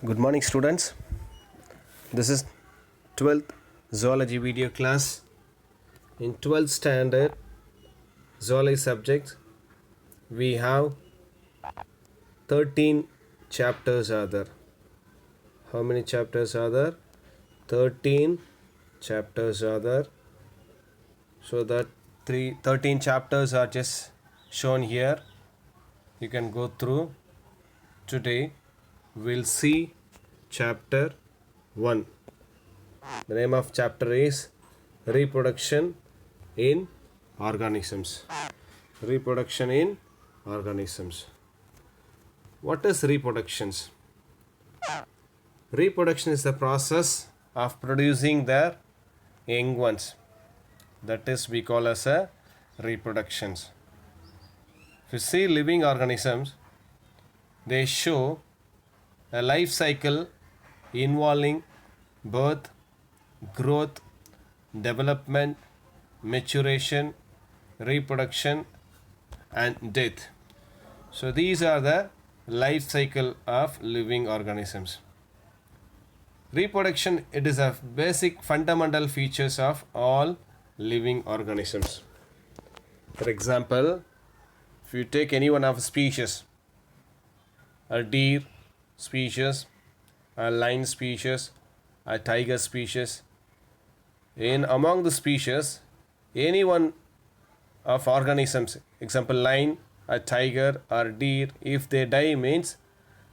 Good morning, students. This is 12th zoology video class. In 12th standard zoology subject, we have 13 chapters are there. How many chapters are there? 13 chapters are there. So that 13 chapters are just shown here. You can go through. Today we'll see chapter 1. The name of chapter is Reproduction in Organisms. Reproduction in organisms. What is reproductions? Reproduction is the process of producing their young ones. That is we call as a reproductions. If you see living organisms, they show a life cycle involving birth, growth, development, maturation, reproduction, and death. So these are the life cycle of living organisms. Reproduction, it is a basic fundamental features of all living organisms. For example, if you take any one of species, a deer species, a lion species, a tiger species, in among the species, any one of organisms, example lion, a tiger or deer, if they die means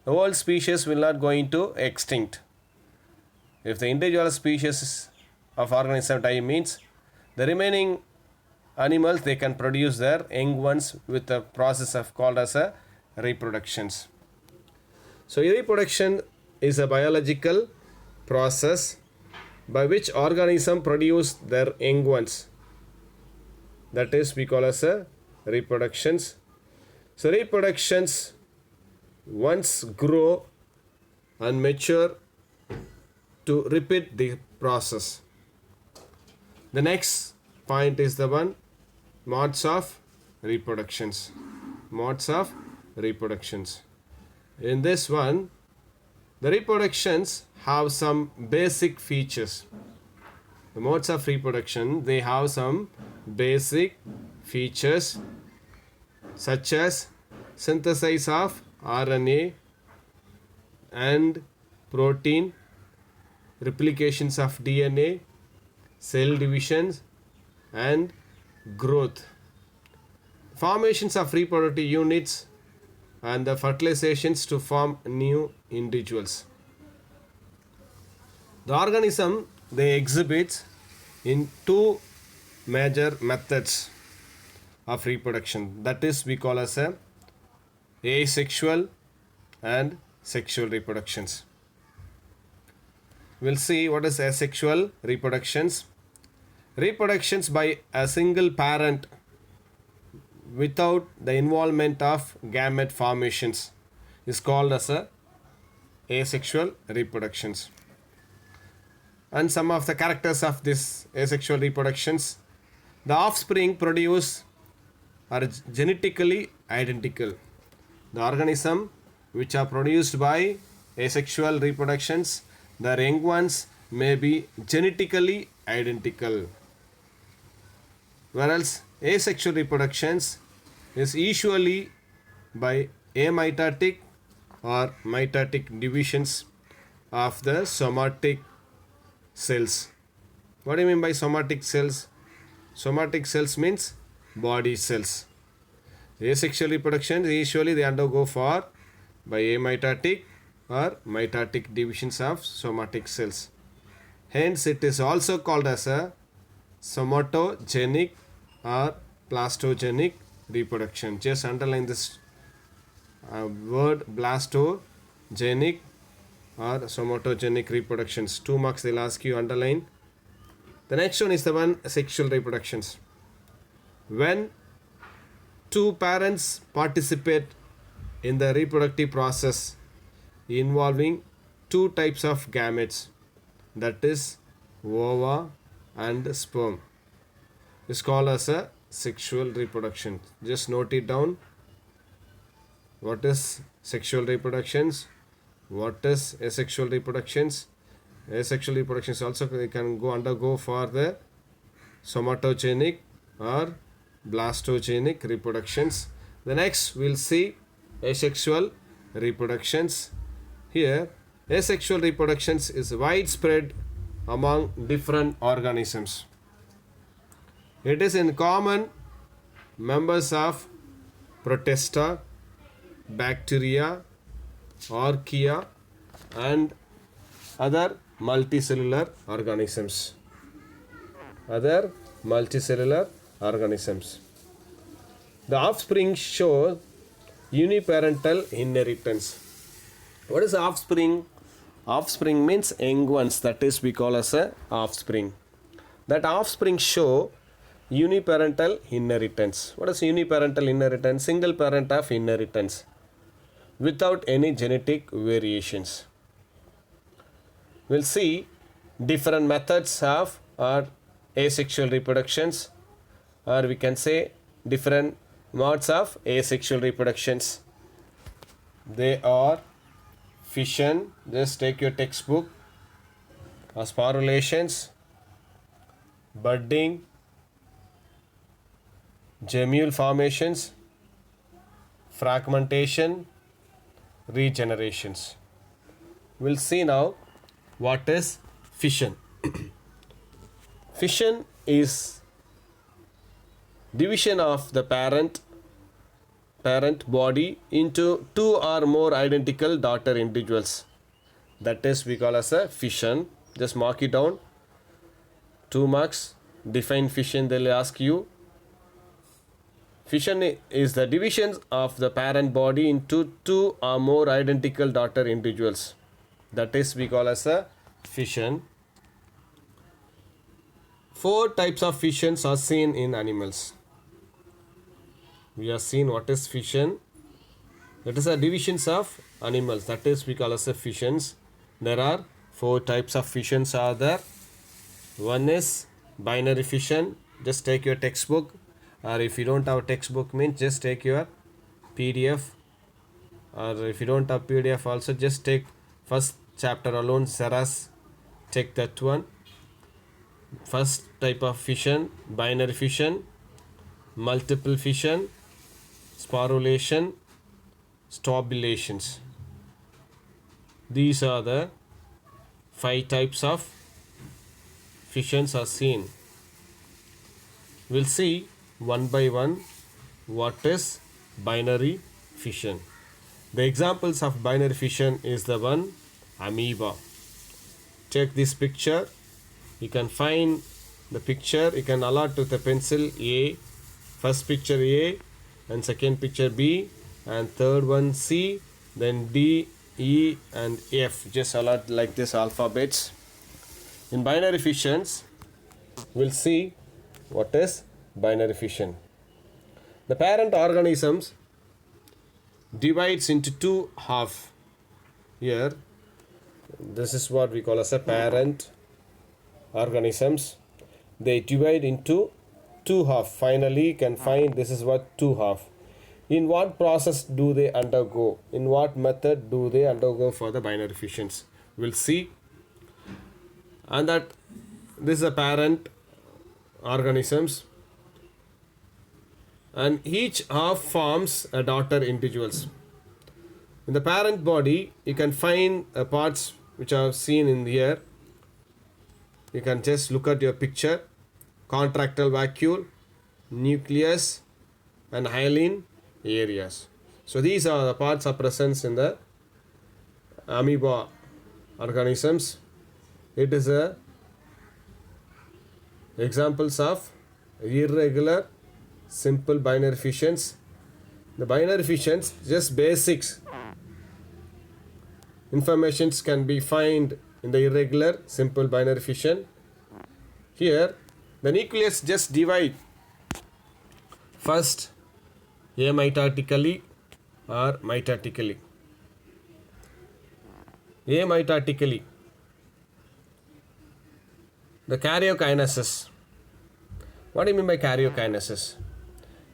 the whole species will not going to extinct. If the individual species of organism die means the remaining animals they can produce their young ones with the process of called as a reproductions. So reproduction is a biological process by which organism produce their young ones. That is we call as a reproductions. So reproductions once grow and mature to repeat the process. The next point is the one modes of reproductions. Modes of reproductions. In this one, the reproductions have some basic features. The modes of reproduction, they have some basic features such as synthesis of RNA and protein, replications of DNA, cell divisions, and growth. Formations of reproductive units and the fertilizations to form new individuals. The organism they exhibit in two major methods of reproduction. That is we call as a asexual and sexual reproductions. We'll see what is asexual reproductions. Reproductions by a single parent without the involvement of gamete formations is called as a asexual reproductions. And some of the characters of this asexual reproductions, the offspring produced are genetically identical. The organism which are produced by asexual reproductions, the young ones may be genetically identical. Whereas asexual reproductions is usually by amitotic or mitotic divisions of the somatic cells. What do you mean by somatic cells? Somatic cells means body cells. Asexual reproduction usually they undergo for by amitotic or mitotic divisions of somatic cells. Hence it is also called as a somatogenic or plastogenic reproduction. Just underline this word blastogenic or somatogenic reproductions. 2 marks they'll ask you underline. The next one is the one sexual reproductions. When two parents participate in the reproductive process involving two types of gametes, that is ova and sperm, is called as a sexual reproduction. Just note it down. What is sexual reproductions? What is asexual reproductions? Asexual reproductions also can undergo for the somatogenic or blastogenic reproductions. The next we'll see asexual reproductions. Here, asexual reproductions is widespread among different organisms. It is in common members of Protista, bacteria, archaea, and other multicellular organisms. The offspring show uniparental inheritance. What is offspring? Offspring means young ones, that is we call as a offspring. That offspring show uniparental inheritance. What is uniparental inheritance? Single parent of inheritance without any genetic variations. We'll see different methods of or asexual reproductions, or we can say different modes of asexual reproductions. They are fission, just take your textbook, sporulations, budding, gemule formations, fragmentation, regenerations. We'll see now what is fission. Fission is division of the parent body into two or more identical daughter individuals. That is we call as a fission. Just mark it down. 2 marks. Define fission. They'll ask you. Fission is the division of the parent body into two or more identical daughter individuals. That is we call as a fission. 4 types of fissions are seen in animals. We have seen what is fission. That is a divisions of animals. That is we call as a fissions. There are 4 types of fissions are there. One is binary fission. Just take your textbook, or if you don't have a textbook means just take your PDF, or if you don't have PDF also just take first chapter alone, Saras, take that one. First type of fission, binary fission, multiple fission, sporulation, stobulations. These are the 5 types of fissions are seen. We'll see one by one what is binary fission. The examples of binary fission is the one amoeba. Take this picture. You can find the picture. You can allot with a pencil A. First picture A, and second picture B, and third one C, then D, E, and F. Just allot like this alphabets. In binary fissions, we'll see what is binary fission. The parent organisms divides into 2 halves. Here, this is what we call as a parent organisms. They divide into 2 halves. Finally, you can find this is what 2 halves. In what process do they undergo? In what method do they undergo for the binary fissions? We'll see. And that this is a parent organisms, and each half forms a daughter individuals. In the parent body, you can find parts which are seen in here. You can just look at your picture. Contractile vacuole, nucleus, and hyaline areas. So these are the parts of presence in the amoeba organisms. It is a examples of irregular simple binary fissions. The binary fissions, just basics informations can be found in the irregular simple binary fission. Here the nucleus just divide first amitotically or mitotically. Amitotically, the karyokinesis. What do you mean by karyokinesis?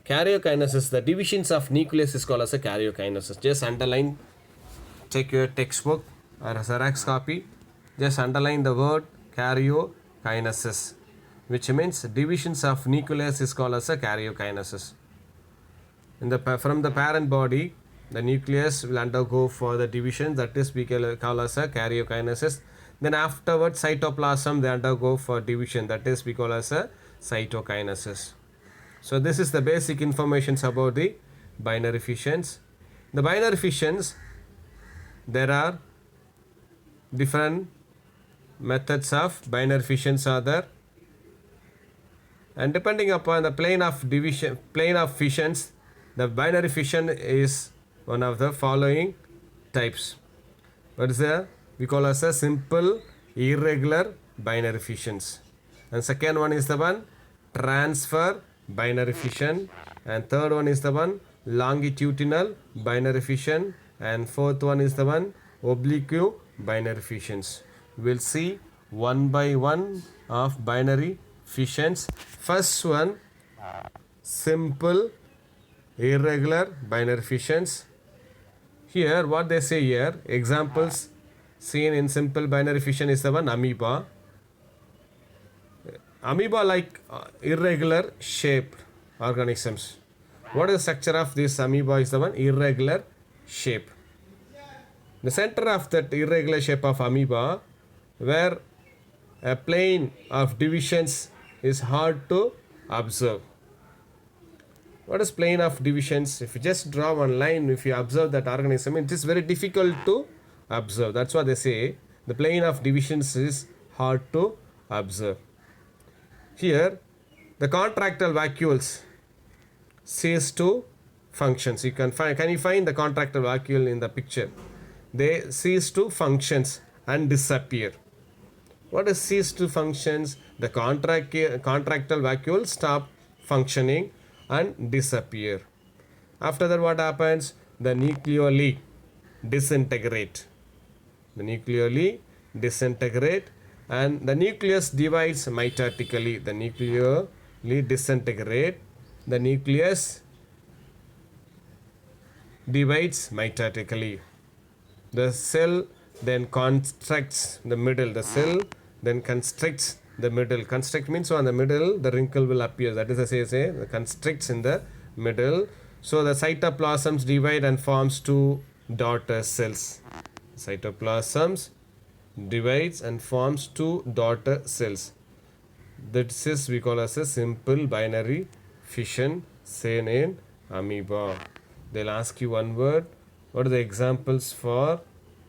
Karyokinesis, the divisions of nucleus is called as a karyokinesis. Just underline take your textbook or a Xerox copy, just underline the word karyokinesis, which means divisions of nucleus is called as a karyokinesis. From the parent body, the nucleus will undergo for the division, that is we call as a karyokinesis. Then afterwards cytoplasm they undergo for division, that is we call as a cytokinesis. So this is the basic informations about the binary fissions. The binary fissions, there are different methods of binary fissions are there, and depending upon the plane of fissions, the binary fission is one of the following types. What is the we call as a simple irregular binary fissions, and second one is the one transfer binary fission, and third one is the one longitudinal binary fission, and fourth one is the one oblique binary fissions. We'll see one by one of binary fissions. First one, simple irregular binary fissions. Here what they say here, examples seen in simple binary fission is the one amoeba. Amoeba like irregular shaped organisms. What is the structure of this amoeba is the one irregular shape. The center of that irregular shape of amoeba, where a plane of divisions is hard to observe. What is plane of divisions? If you just draw one line, if you observe that organism, it is very difficult to observe. That's what they say. The plane of divisions is hard to observe. Here, the contractile vacuoles cease to functions. You can you find the contractile vacuole in the picture? They cease to functions and disappear. What is cease to functions? The contractile vacuole stop functioning and disappear. After that, what happens? The nucleoli disintegrate. The nucleoli disintegrate, and the nucleus divides mitotically. The nucleoli disintegrate. The nucleus divides mitotically. The cell then constructs the middle. The cell then constricts the middle. Constrict means so on the middle the wrinkle will appear. That is the say constricts in the middle. So the cytoplasms divide and forms two daughter cells. Cytoplasms divides and forms two daughter cells. This is we call as a simple binary fission seen in amoeba. They'll ask you one word. What are the examples for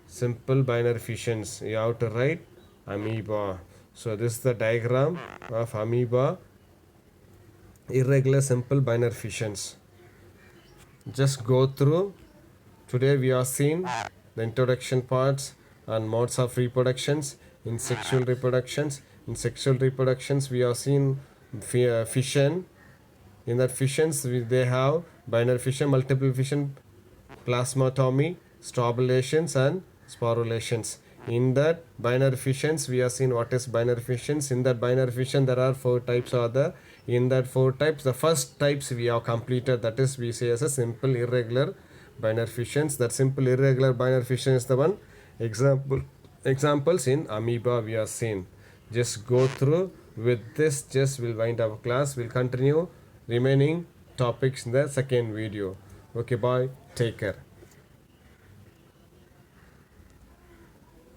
simple binary fissions? You have to write amoeba. So this is the diagram of amoeba irregular simple binary fissions. Just go through. Today we have seen the introduction parts and modes of reproductions in sexual reproductions. In sexual reproductions we have seen fission. In that fissions they have binary fission, multiple fission, plasmatomy, strobulations and sporulations. In that binary fissions we have seen what is binary fissions. In that binary fission there are four types are there. In that four types, the first types we have completed, that is we say as a simple irregular binary fissions. That simple irregular binary fission is the one examples in amoeba we have seen. Just go through. With this just we'll wind up class. We'll continue remaining topics in the second video. Okay, bye, take care.